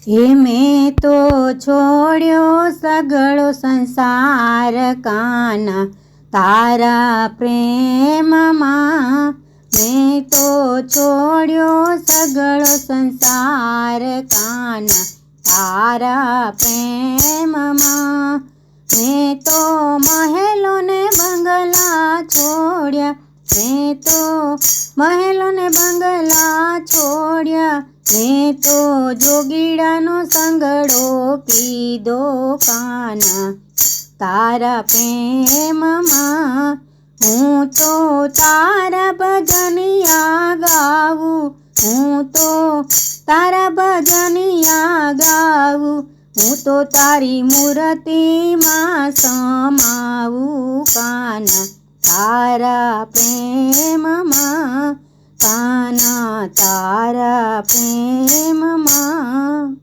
हे मैं तो छोड़्यो सगळो संसार काना तारा प्रेम मां। मैं तो छोड़्यो सगळो संसार काना तारा प्रेम मां। मैं तो महलों ने बंगला छोड़्या, मैं तो महलों ने बंगला छोड़्या। मैं तो जोगीड़ानो संगड़ो कीधो काना तारा प्रेम मां। हूँ तो तारा भजनिया गावू, हूँ तो तारा भजनिया गावू। हूँ तो तारी मूर्ति मां समावू काना तारा प्रेम मां, काना तारा प्रेम मां।